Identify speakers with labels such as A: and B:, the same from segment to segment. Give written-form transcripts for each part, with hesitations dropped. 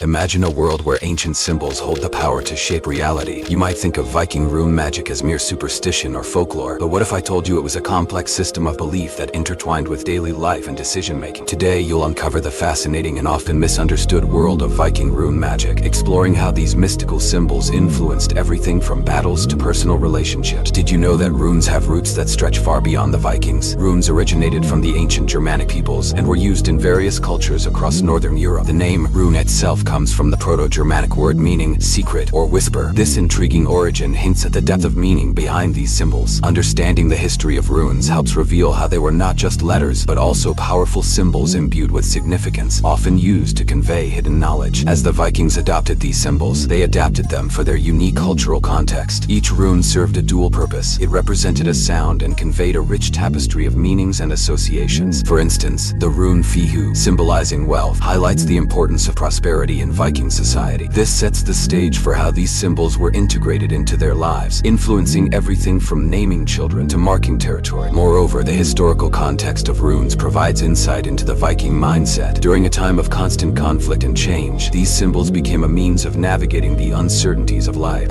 A: Imagine a world where ancient symbols hold the power to shape reality. You might think of Viking rune magic as mere superstition or folklore, but what if I told you it was a complex system of belief that intertwined with daily life and decision-making? Today, you'll uncover the fascinating and often misunderstood world of Viking rune magic, exploring how these mystical symbols influenced everything from battles to personal relationships. Did you know that runes have roots that stretch far beyond the Vikings? Runes originated from the ancient Germanic peoples and were used in various cultures across Northern Europe. The name rune itself comes from the Proto-Germanic word meaning secret or whisper. This intriguing origin hints at the depth of meaning behind these symbols. Understanding the history of runes helps reveal how they were not just letters, but also powerful symbols imbued with significance, often used to convey hidden knowledge. As the Vikings adopted these symbols, they adapted them for their unique cultural context. Each rune served a dual purpose. It represented a sound and conveyed a rich tapestry of meanings and associations. For instance, the rune Fihu, symbolizing wealth, highlights the importance of prosperity in Viking society. This sets the stage for how these symbols were integrated into their lives, influencing everything from naming children to marking territory. Moreover, the historical context of runes provides insight into the Viking mindset. During a time of constant conflict and change, these symbols became a means of navigating the uncertainties of life.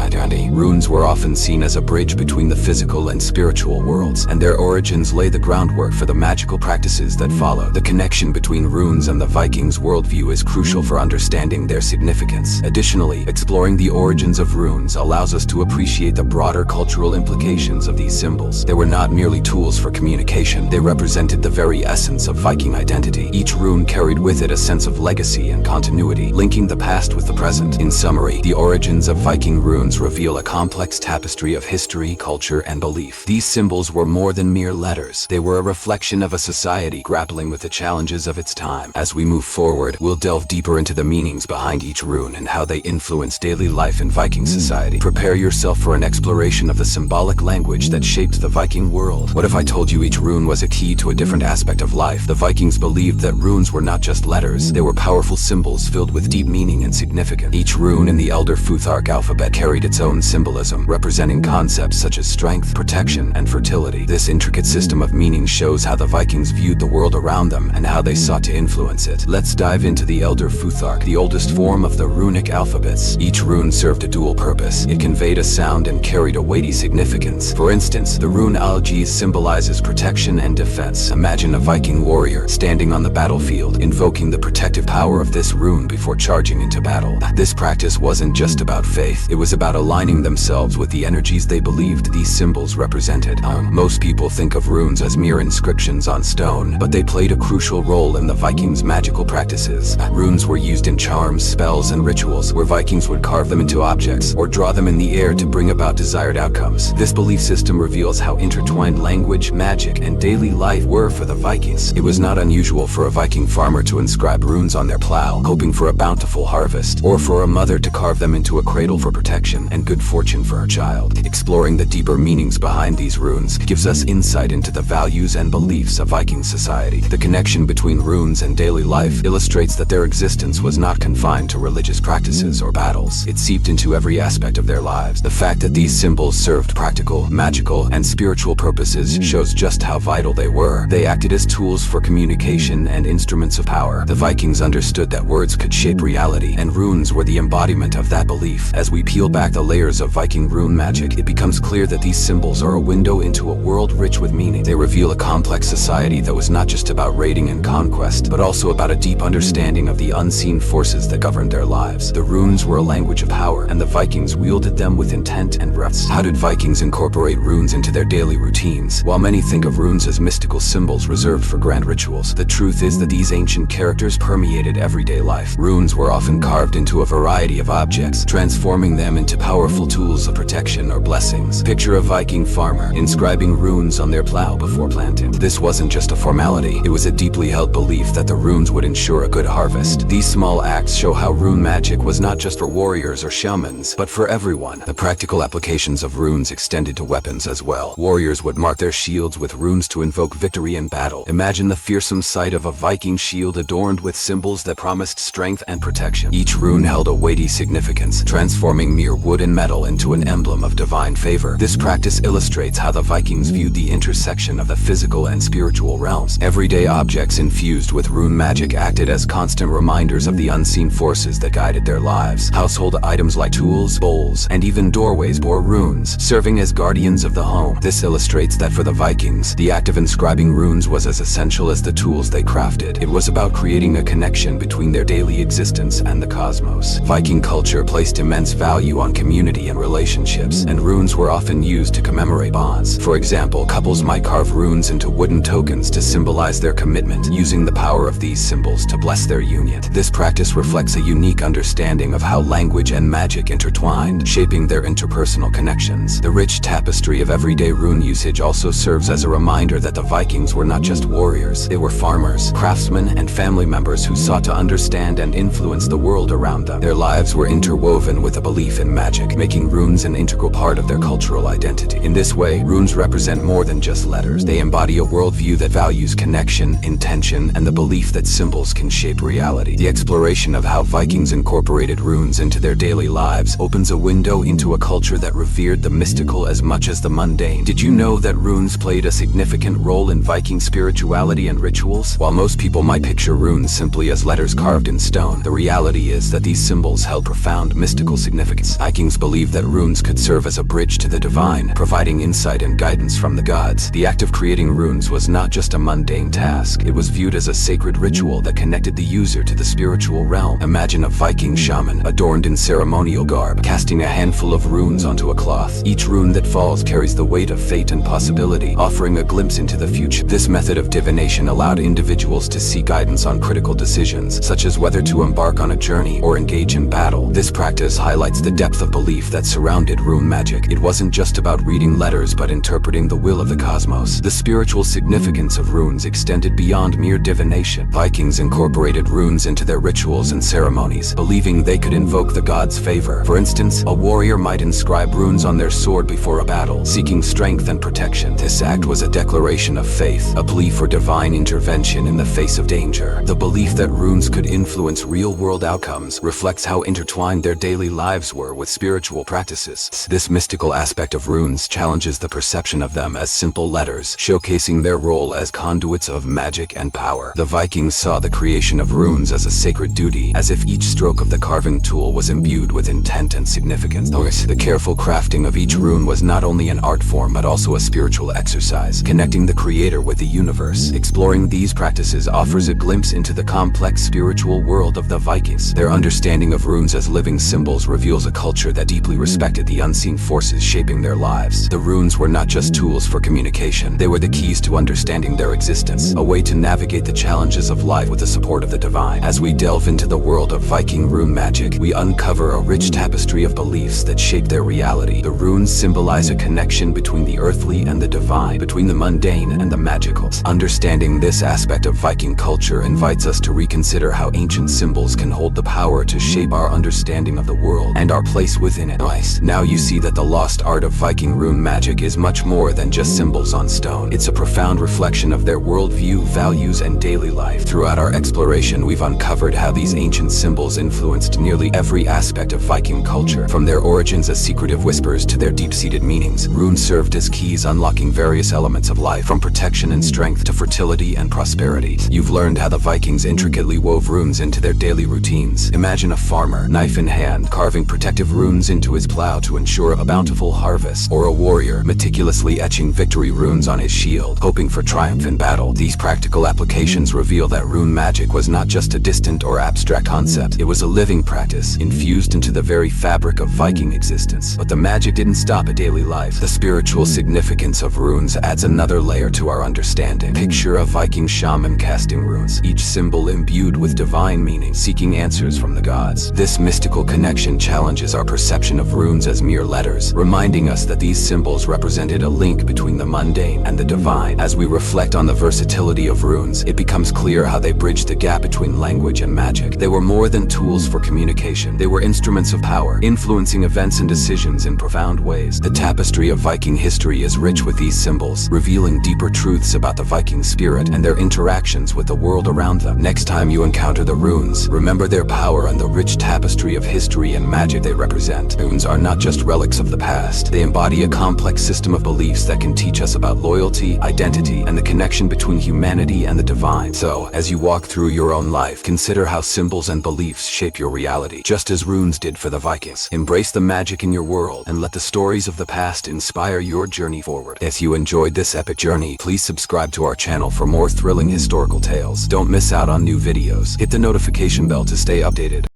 A: Runes were often seen as a bridge between the physical and spiritual worlds, and their origins lay the groundwork for the magical practices that follow. The connection between runes and the Vikings' worldview is crucial for understanding their significance. Additionally, exploring the origins of runes allows us to appreciate the broader cultural implications of these symbols. They were not merely tools for communication, they represented the very essence of Viking identity. Each rune carried with it a sense of legacy and continuity, linking the past with the present. In summary, the origins of Viking runes reveal a complex tapestry of history, culture, and belief. These symbols were more than mere letters. They were a reflection of a society grappling with the challenges of its time. As we move forward, we'll delve deeper into the meanings behind each rune and how they influence daily life in Viking society. Prepare yourself for an exploration of the symbolic language that shaped the Viking world. What if I told you each rune was a key to a different aspect of life? The Vikings believed that runes were not just letters, they were powerful symbols filled with deep meaning and significance. Each rune in the Elder Futhark alphabet carried its own symbolism, representing concepts such as strength, protection, and fertility. This intricate system of meaning shows how the Vikings viewed the world around them and how they sought to influence it. Let's dive into the Elder Futhark, the oldest form of the runic alphabets. Each rune served a dual purpose. It conveyed a sound and carried a weighty significance. For instance, the rune Algiz symbolizes protection and defense. Imagine a Viking warrior standing on the battlefield, invoking the protective power of this rune before charging into battle. This practice wasn't just about faith, it was about aligning themselves with the energies they believed these symbols represented. Most people think of runes as mere inscriptions on stone, but they played a crucial role in the Vikings' magical practices. Runes were used in charms, spells, and rituals, where Vikings would carve them into objects or draw them in the air to bring about desired outcomes. This belief system reveals how intertwined language, magic, and daily life were for the Vikings. It was not unusual for a Viking farmer to inscribe runes on their plow, hoping for a bountiful harvest, or for a mother to carve them into a cradle for protection and good fortune for her child. Exploring the deeper meanings behind these runes gives us insight into the values and beliefs of Viking society. The connection between runes and daily life illustrates that their existence was not confined to religious practices or battles. It seeped into every aspect of their lives. The fact that these symbols served practical, magical, and spiritual purposes shows just how vital they were. They acted as tools for communication and instruments of power. The Vikings understood that words could shape reality, and runes were the embodiment of that belief. As we peel back the layers of Viking rune magic, it becomes clear that these symbols are a window into a world rich with meaning. They reveal a complex society that was not just about raiding and conquest, but also about a deep understanding of the unseen forces that governed their lives. The runes were a language of power, and the Vikings wielded them with intent and reverence. How did Vikings incorporate runes into their daily routines? While many think of runes as mystical symbols reserved for grand rituals, the truth is that these ancient characters permeated everyday life. Runes were often carved into a variety of objects, transforming them into powerful tools of protection or blessings. Picture a Viking farmer inscribing runes on their plow before planting. This wasn't just a formality, it was a deeply held belief that the runes would ensure a good harvest. These small acts show how rune magic was not just for warriors or shamans, but for everyone. The practical applications of runes extended to weapons as well. Warriors would mark their shields with runes to invoke victory in battle. Imagine the fearsome sight of a Viking shield adorned with symbols that promised strength and protection. Each rune held a weighty significance, transforming mere wood and metal into an emblem of divine favor. This practice illustrates how the Vikings viewed the intersection of the physical and spiritual realms. Everyday objects infused with rune magic acted as constant reminders of the unseen unseen forces that guided their lives. Household items like tools, bowls, and even doorways bore runes, serving as guardians of the home. This illustrates that for the Vikings, the act of inscribing runes was as essential as the tools they crafted. It was about creating a connection between their daily existence and the cosmos. Viking culture placed immense value on community and relationships, and runes were often used to commemorate bonds. For example, couples might carve runes into wooden tokens to symbolize their commitment, using the power of these symbols to bless their union. This practice reflects a unique understanding of how language and magic intertwined, shaping their interpersonal connections. The rich tapestry of everyday rune usage also serves as a reminder that the Vikings were not just warriors, they were farmers, craftsmen, and family members who sought to understand and influence the world around them. Their lives were interwoven with a belief in magic, making runes an integral part of their cultural identity. In this way, runes represent more than just letters. They embody a worldview that values connection, intention, and the belief that symbols can shape reality. The exploration of how Vikings incorporated runes into their daily lives opens a window into a culture that revered the mystical as much as the mundane. Did you know that runes played a significant role in Viking spirituality and rituals? While most people might picture runes simply as letters carved in stone, the reality is that these symbols held profound mystical significance. Vikings believed that runes could serve as a bridge to the divine, providing insight and guidance from the gods. The act of creating runes was not just a mundane task, it was viewed as a sacred ritual that connected the user to the spiritual realm. Imagine a Viking shaman, adorned in ceremonial garb, casting a handful of runes onto a cloth. Each rune that falls carries the weight of fate and possibility, offering a glimpse into the future. This method of divination allowed individuals to seek guidance on critical decisions, such as whether to embark on a journey or engage in battle. This practice highlights the depth of belief that surrounded rune magic. It wasn't just about reading letters, but interpreting the will of the cosmos. The spiritual significance of runes extended beyond mere divination. Vikings incorporated runes into their rituals and ceremonies, believing they could invoke the gods' favor. For instance, a warrior might inscribe runes on their sword before a battle, seeking strength and protection. This act was a declaration of faith, a plea for divine intervention in the face of danger. The belief that runes could influence real-world outcomes reflects how intertwined their daily lives were with spiritual practices. This mystical aspect of runes challenges the perception of them as simple letters, showcasing their role as conduits of magic and power. The Vikings saw the creation of runes as a sacred duty, as if each stroke of the carving tool was imbued with intent and significance. The careful crafting of each rune was not only an art form but also a spiritual exercise, connecting the creator with the universe. Exploring these practices offers a glimpse into the complex spiritual world of the Vikings. Their understanding of runes as living symbols reveals a culture that deeply respected the unseen forces shaping their lives. The runes were not just tools for communication, they were the keys to understanding their existence, a way to navigate the challenges of life with the support of the divine. As we delve into the world of Viking rune magic, we uncover a rich tapestry of beliefs that shape their reality. The runes symbolize a connection between the earthly and the divine, between the mundane and the magical. Understanding this aspect of Viking culture invites us to reconsider how ancient symbols can hold the power to shape our understanding of the world and our place within it. Now you see that the lost art of Viking rune magic is much more than just symbols on stone. It's a profound reflection of their worldview, values, and daily life. Throughout our exploration, we've uncovered how these ancient symbols influenced nearly every aspect of Viking culture. From their origins as secretive whispers to their deep-seated meanings, runes served as keys unlocking various elements of life, from protection and strength to fertility and prosperity. You've learned how the Vikings intricately wove runes into their daily routines. Imagine a farmer, knife in hand, carving protective runes into his plow to ensure a bountiful harvest, or a warrior meticulously etching victory runes on his shield, hoping for triumph in battle. These practical applications reveal that rune magic was not just a distant or abstract concept. It was a living practice, infused into the very fabric of Viking existence. But the magic didn't stop at daily life. The spiritual significance of runes adds another layer to our understanding. Picture a Viking shaman casting runes, each symbol imbued with divine meaning, seeking answers from the gods. This mystical connection challenges our perception of runes as mere letters, reminding us that these symbols represented a link between the mundane and the divine. As we reflect on the versatility of runes, it becomes clear how they bridged the gap between language and magic. They were more than tools for communication. They were instruments of power, influencing events and decisions in profound ways. The tapestry of Viking history is rich with these symbols, revealing deeper truths about the Viking spirit and their interactions with the world around them. Next time you encounter the runes, remember their power and the rich tapestry of history and magic they represent. Runes are not just relics of the past. They embody a complex system of beliefs that can teach us about loyalty, identity, and the connection between humanity and the divine. So, as you walk through your own life, consider how simple symbols and beliefs shape your reality, just as runes did for the Vikings. Embrace the magic in your world and let the stories of the past inspire your journey forward. If you enjoyed this epic journey, please subscribe to our channel for more thrilling historical tales. Don't miss out on new videos. Hit the notification bell to stay updated.